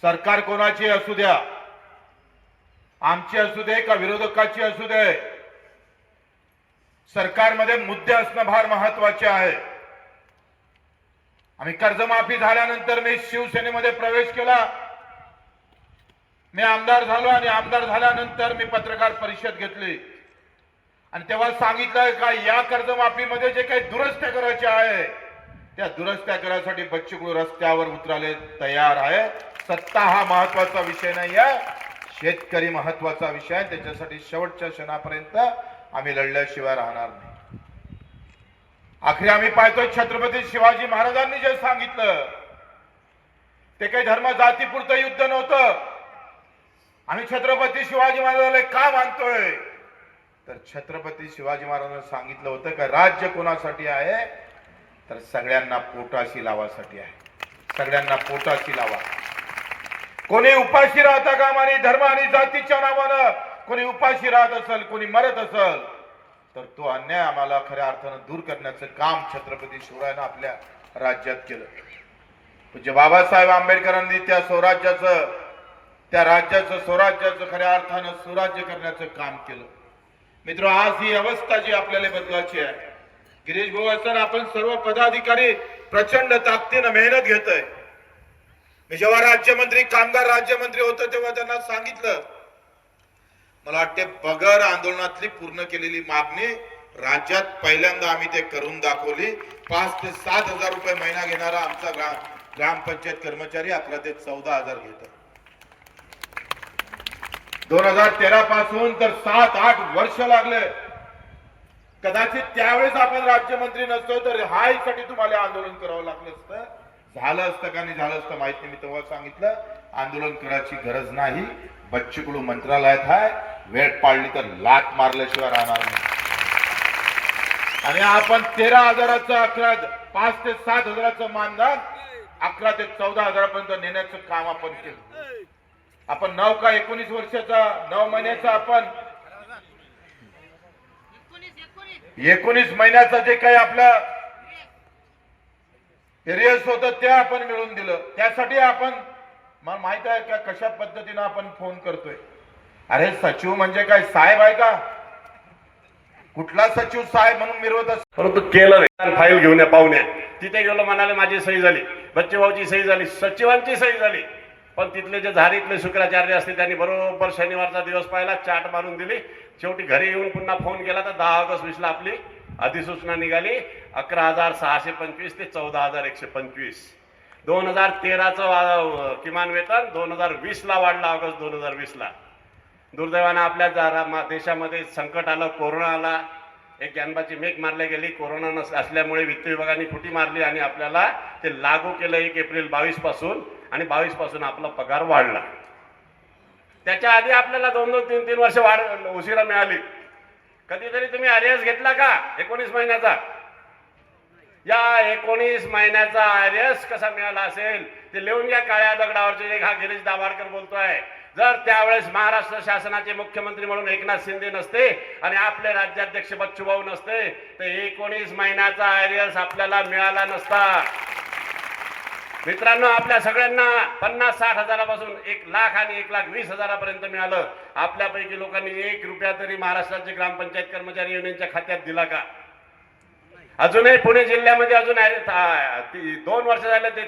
सरकार कोणाची असू द्या, आमची असू दे का विरोधकाची असू दे, सरकारमध्ये मुद्दे असणं फार महत्वाचे आहे. आम्ही कर्जमाफी झाल्यानंतर मी शिवसेनेमध्ये प्रवेश केला. मी आमदार झालो आणि आमदार झाल्यानंतर मी पत्रकार परिषद घेतली आणि तेव्हा सांगितलं का या कर्जमाफीमध्ये जे काही दुरुस्त्या करायचे आहे त्या दुरुस्त्या करायसाठी बच्चूकडू रस्त्यावर उतरायला तयार आहे. सत्ता हा महत्वाचा विषय नाही आहे, शेतकरी महत्वाचा विषय आहे. त्याच्यासाठी शेवटच्या क्षणापर्यंत आम्ही लढल्याशिवाय राहणार नाही. आखरी आम्ही पाहतोय छत्रपती शिवाजी महाराजांनी जे सांगितलं ते काही धर्म जातीपुरतं युद्ध नव्हतं. आम्ही छत्रपती शिवाजी महाराजांना का मानतोय तर छत्रपती शिवाजी महाराजांनी सांगितलं होतं का राज्य कोणासाठी आहे तर सगळ्यांना पोटाशी लावासाठी आहे. सगळ्यांना पोटाशी लावा. कोणी उपाशी राहता कामा नये. धर्म आणि जातीच्या नावानं कोणी उपाशी राहत असेल, कोणी मरत असेल तर तो अन्याय आम्हाला खऱ्या अर्थानं दूर करण्याचं काम छत्रपती शिवरायांनी आपल्या राज्यात केलं. म्हणजे बाबासाहेब आंबेडकरांनी त्या स्वराज्याचं, त्या राज्याचं, स्वराज्याचं खऱ्या अर्थानं सुराज्य करण्याचं काम केलं. मित्र, आज ही अवस्था जी आपल्याला बदलायची आहे. गिरीश भाऊ असताना आपण सर्व पदाधिकारी प्रचंड ताकदीनं मेहनत घेतोय. मी जेव्हा राज्यमंत्री, कामगार राज्यमंत्री होतो तेव्हा त्यांना सांगितलं, मला वाटते बगर आंदोलनातली पूर्ण केलेली मागणी राज्यात पहिल्यांदा आम्ही ते करून दाखवली. 5 ते 7 हजार रुपये महिना घेणारा आमचा ग्रामपंचायत कर्मचारी 11 ते 14 हजार घेतो. 2013 पासून तर 7-8 वर्ष लागले. कदाचित त्यावेळेस आपण राज्यमंत्री नसतो तर हायसाठी तुम्हाला आंदोलन करावं लागलं असतं. झालं असतं का नाही झालं असतं माहित नाही. मी तेव्हा सांगितलं आंदोलन करायची गरज नाही. बच्चूकडू मंत्रालयात आहे, वेळ पाळली तर लात मारल्याशिवाय राहणार नाही. आणि आपण 13 हजाराचं 5 ते 7 हजाराचं मानधन 11 ते 14 हजारापर्यंत नेण्याचं काम आपण केलं. आपण 9 का 19 वर्षाचा 9 महिन्याचा आपण 19 महिन्याचा जे काही आपलं एरियस होतं ते आपण मिळवून दिलं. त्यासाठी आपण, मला माहित आहे का कशा पद्धतीनं आपण फोन करतोय. अरे सचिव म्हणजे काय साहेब आहे का? कुठला सचिव साहेब म्हणून मिरवत असतो. परंतु केलं नाही. फाईल घेऊन या पाहुण्या तिथे गेलो, म्हणाले माझी सही झाली, बच्चूभाऊची सही झाली, सचिवांची सही झाली. पण तिथले जे झारीतले शुक्राचार्य असते त्यांनी बरोबर शनिवारचा दिवस पाहिला, चाट मारून दिली. शेवटी घरी येऊन पुन्हा फोन केला तर 10 ऑगस्ट 20 ला आपली अधिसूचना निघाली. 11,625 ते 14,125. 2013चं किमान वेतन 2020 ला वाढलं, ऑगस्ट 2020 ला. दुर्दैवानं आपल्या देशामध्ये संकट आलं, कोरोना आला. एक जानबाची मेक मारली गेली. कोरोना असल्यामुळे वित्त विभागाने फुटी मारली आणि आपल्याला ते लागू केलं 1 एप्रिल 22 पासून. आणि 22 पासून आपला पगार वाढला. त्याच्या आधी आपल्याला 2-2, 3-3 वर्ष वाढ उशिरा मिळाली. कधीतरी तुम्ही आरएस घेतला का 19 महिन्याचा? या 19 महिन्याचा आरएस कसा मिळाला असेल ते लिहून घ्या काळ्या दगडावरचे. हा गिरीश दाभाडकर बोलतोय. जर त्यावेळेस महाराष्ट्र शासनाचे मुख्यमंत्री म्हणून एकनाथ शिंदे नसते आणि आपले राज्याध्यक्ष बच्चूभाऊ नसते तर 19 महिन्याचा आरएस आपल्याला मिळाला नसता. मित्रांनो, आपल्या सगळ्यांना 50-60 हजारापासून 1 लाख आणि 1,20,000 पर्यंत मिळालं. आपल्यापैकी लोकांनी 1 रुपया तरी महाराष्ट्राचे ग्रामपंचायत कर्मचारी युनियनच्या खात्यात दिला का? अजूनही पुणे जिल्ह्यामध्ये अजून 2 वर्ष झाले ते